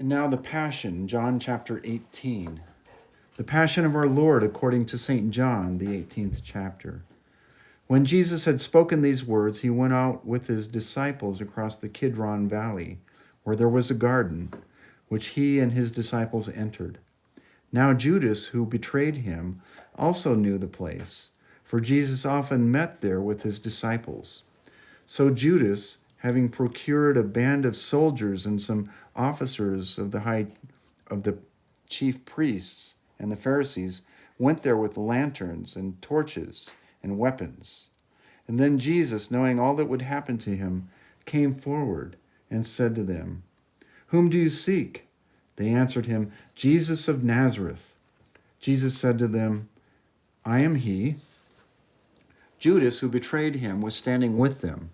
And now the Passion, John chapter 18. The Passion of our Lord according to St. John, the 18th chapter. When Jesus had spoken these words, he went out with his disciples across the Kidron Valley, where there was a garden, which he and his disciples entered. Now Judas, who betrayed him, also knew the place, for Jesus often met there with his disciples. So Judas, having procured a band of soldiers and some officers of the chief priests and the Pharisees, went there with lanterns and torches and weapons. And then Jesus, knowing all that would happen to him, came forward and said to them, "Whom do you seek?" They answered him, "Jesus of Nazareth." Jesus said to them, "I am he." Judas, who betrayed him, was standing with them.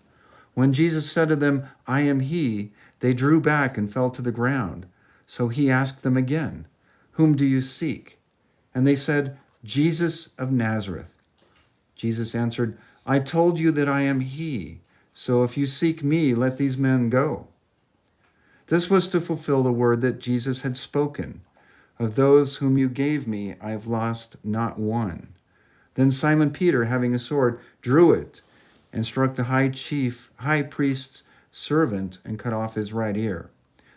When Jesus said to them, "I am he," they drew back and fell to the ground. So he asked them again, "Whom do you seek?" And they said, "Jesus of Nazareth." Jesus answered, "I told you that I am he. So if you seek me, let these men go." This was to fulfill the word that Jesus had spoken. "Of those whom you gave me, I have lost not one." Then Simon Peter, having a sword, drew it and struck the high priest's servant and cut off his right ear.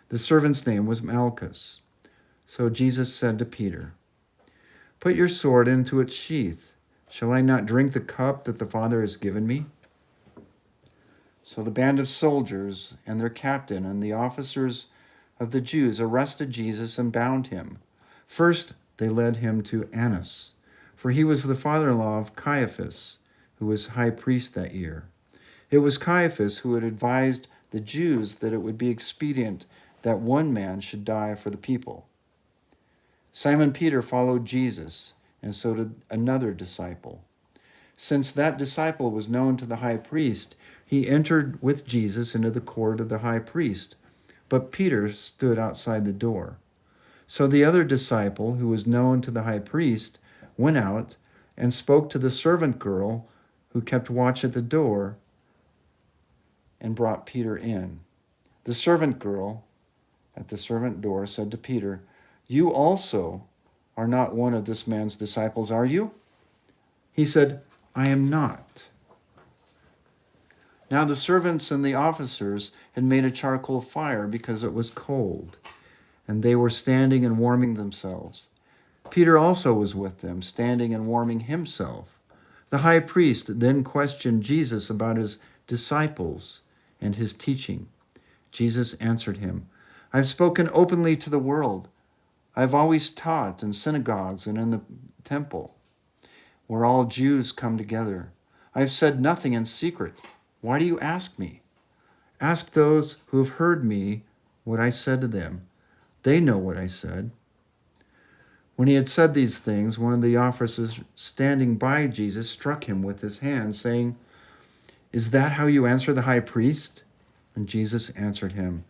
The servant's name was Malchus. So Jesus said to Peter, "Put your sword into its sheath. Shall I not drink the cup that the Father has given me?" So the band of soldiers and their captain and the officers of the Jews arrested Jesus and bound him. First, they led him to Annas, for he was the father-in-law of Caiaphas, who was high priest that year. It was Caiaphas who had advised the Jews that it would be expedient that one man should die for the people. Simon Peter followed Jesus, and so did another disciple. Since that disciple was known to the high priest, he entered with Jesus into the court of the high priest, but Peter stood outside the door. So the other disciple, who was known to the high priest, went out and spoke to the servant girl who kept watch at the door and brought Peter in. The servant girl at the servant door said to Peter, "You also are not one of this man's disciples, are you?" He said, "I am not." Now the servants and the officers had made a charcoal fire because it was cold, and they were standing and warming themselves. Peter also was with them, standing and warming himself. The high priest then questioned Jesus about his disciples and his teaching. Jesus answered him, "I've spoken openly to the world. I've always taught in synagogues and in the temple, where all Jews come together. I've said nothing in secret. Why do you ask me? Ask those who have heard me what I said to them. They know what I said." When he had said these things, one of the officers standing by Jesus struck him with his hand, saying, "Is that how you answer the high priest?" And Jesus answered him,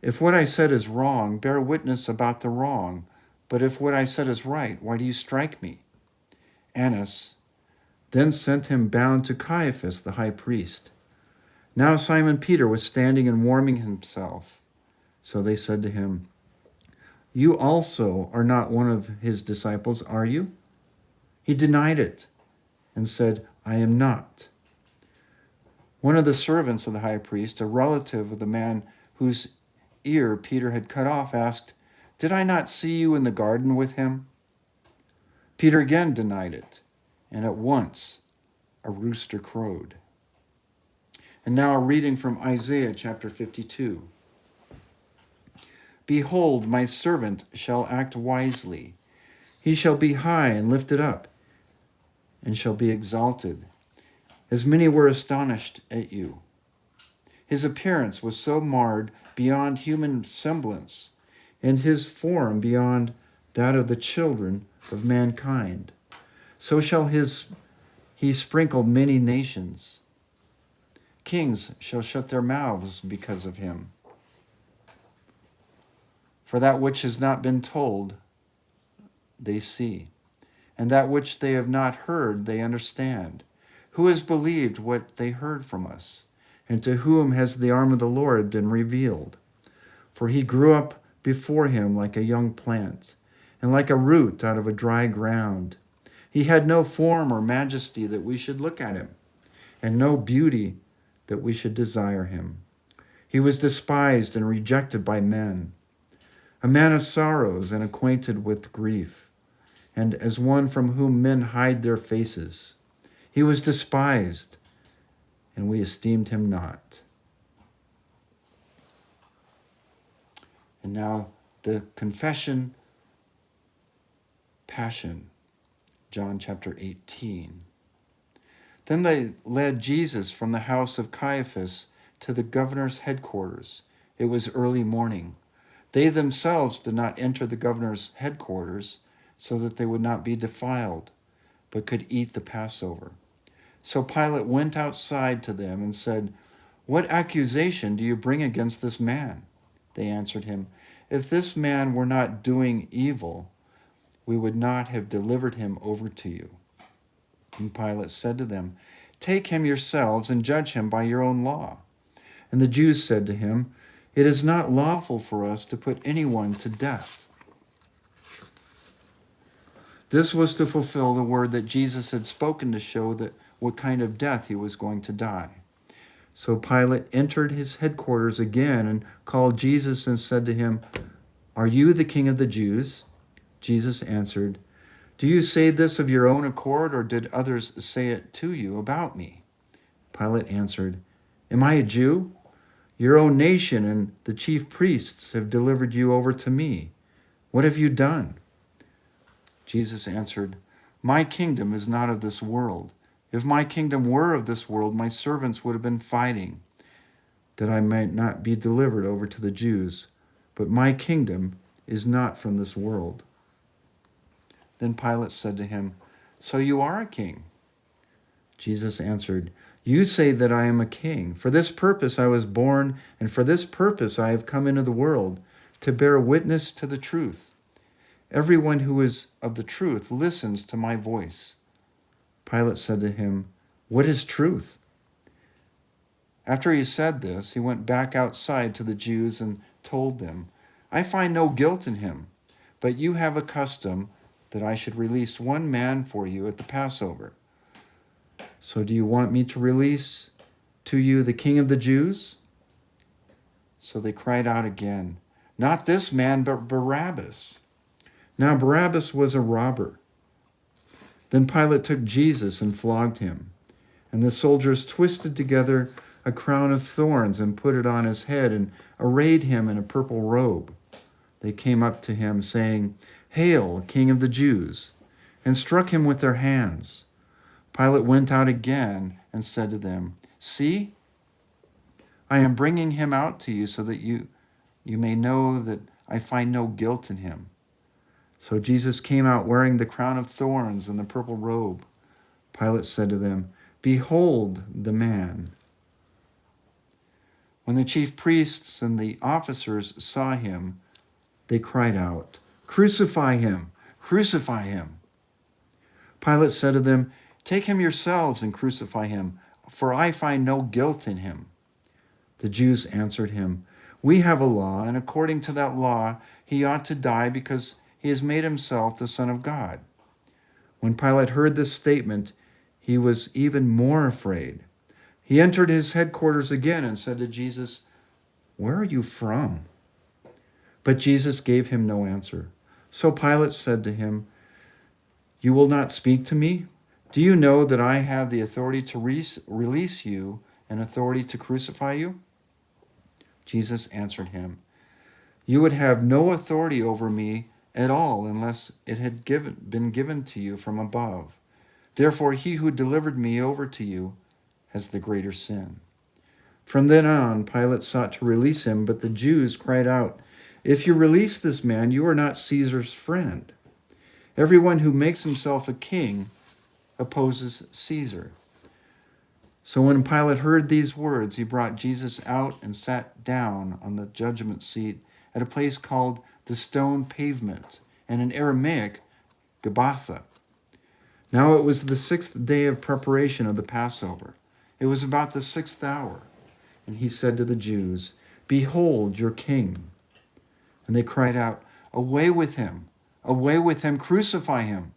"If what I said is wrong, bear witness about the wrong. But if what I said is right, why do you strike me?" Annas then sent him bound to Caiaphas, the high priest. Now Simon Peter was standing and warming himself. So they said to him, "You also are not one of his disciples, are you?" He denied it and said, "I am not." One of the servants of the high priest, a relative of the man whose ear Peter had cut off, asked, "Did I not see you in the garden with him?" Peter again denied it, and at once a rooster crowed. And now a reading from Isaiah chapter 52. "Behold, my servant shall act wisely. He shall be high and lifted up, and shall be exalted, as many were astonished at you. His appearance was so marred beyond human semblance, and his form beyond that of the children of mankind. So shall he sprinkle many nations. Kings shall shut their mouths because of him. For that which has not been told, they see, and that which they have not heard, they understand. Who has believed what they heard from us? And to whom has the arm of the Lord been revealed? For he grew up before him like a young plant, and like a root out of a dry ground. He had no form or majesty that we should look at him, and no beauty that we should desire him. He was despised and rejected by men, a man of sorrows and acquainted with grief, and as one from whom men hide their faces. He was despised, and we esteemed him not. And now the confession, passion, John chapter 18. Then they led Jesus from the house of Caiaphas to the governor's headquarters. It was early morning. They themselves did not enter the governor's headquarters so that they would not be defiled, but could eat the Passover. So Pilate went outside to them and said, "What accusation do you bring against this man?" They answered him, "If this man were not doing evil, we would not have delivered him over to you." And Pilate said to them, "Take him yourselves and judge him by your own law." And the Jews said to him, "It is not lawful for us to put anyone to death." This was to fulfill the word that Jesus had spoken to show that what kind of death he was going to die. So Pilate entered his headquarters again and called Jesus and said to him, "Are you the king of the Jews?" Jesus answered, "Do you say this of your own accord, or did others say it to you about me?" Pilate answered, "Am I a Jew? Your own nation and the chief priests have delivered you over to me. What have you done?" Jesus answered, "My kingdom is not of this world. If my kingdom were of this world, my servants would have been fighting, that I might not be delivered over to the Jews. But my kingdom is not from this world." Then Pilate said to him, "So you are a king?" Jesus answered, "You say that I am a king. For this purpose I was born, and for this purpose I have come into the world, to bear witness to the truth. Everyone who is of the truth listens to my voice." Pilate said to him, "What is truth?" After he said this, he went back outside to the Jews and told them, "I find no guilt in him, but you have a custom that I should release one man for you at the Passover. So do you want me to release to you the King of the Jews?" So they cried out again, "Not this man, but Barabbas." Now Barabbas was a robber. Then Pilate took Jesus and flogged him. And the soldiers twisted together a crown of thorns and put it on his head and arrayed him in a purple robe. They came up to him, saying, "Hail, King of the Jews," and struck him with their hands. Pilate went out again and said to them, "See, I am bringing him out to you so that you may know that I find no guilt in him." So Jesus came out wearing the crown of thorns and the purple robe. Pilate said to them, "Behold the man." When the chief priests and the officers saw him, they cried out, "Crucify him! Crucify him!" Pilate said to them, "Take him yourselves and crucify him, for I find no guilt in him." The Jews answered him, "We have a law, and according to that law he ought to die because he has made himself the Son of God." When Pilate heard this statement, he was even more afraid. He entered his headquarters again and said to Jesus, "Where are you from?" But Jesus gave him no answer. So Pilate said to him, "You will not speak to me? Do you know that I have the authority to release you and authority to crucify you?" Jesus answered him, "You would have no authority over me at all unless it had been given to you from above. Therefore he who delivered me over to you has the greater sin." From then on, Pilate sought to release him, but the Jews cried out, "If you release this man, you are not Caesar's friend. Everyone who makes himself a king opposes Caesar." So when Pilate heard these words, he brought Jesus out and sat down on the judgment seat at a place called the Stone Pavement, and in Aramaic, Gabbatha. Now it was the 6th day of preparation of the Passover. It was about the 6th hour. And he said to the Jews, "Behold your king." And they cried out, "Away with him! Away with him! Crucify him!"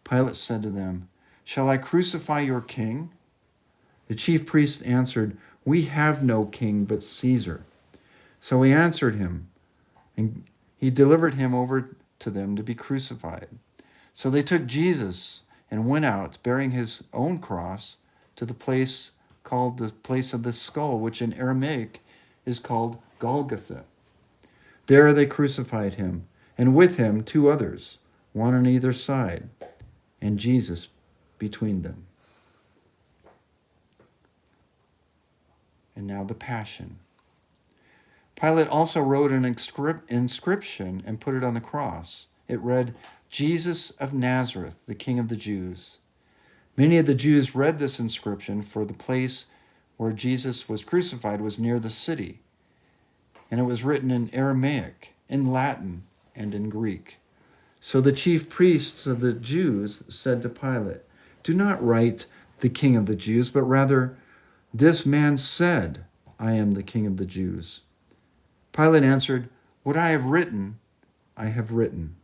Pilate said to them, "Shall I crucify your king?" The chief priests answered, "We have no king but Caesar." So he answered him, and he delivered him over to them to be crucified. So they took Jesus and went out, bearing his own cross, to the place called the place of the skull, which in Aramaic is called Golgotha. There they crucified him, and with him 2 others, one on either side, and Jesus between them. And now the Passion. Pilate also wrote an inscription and put it on the cross. It read, "Jesus of Nazareth, the King of the Jews." Many of the Jews read this inscription, for the place where Jesus was crucified was near the city, and it was written in Aramaic, in Latin, and in Greek. So the chief priests of the Jews said to Pilate, "Do not write the King of the Jews, but rather, 'This man said, I am the King of the Jews.'" Pilate answered, "What I have written, I have written."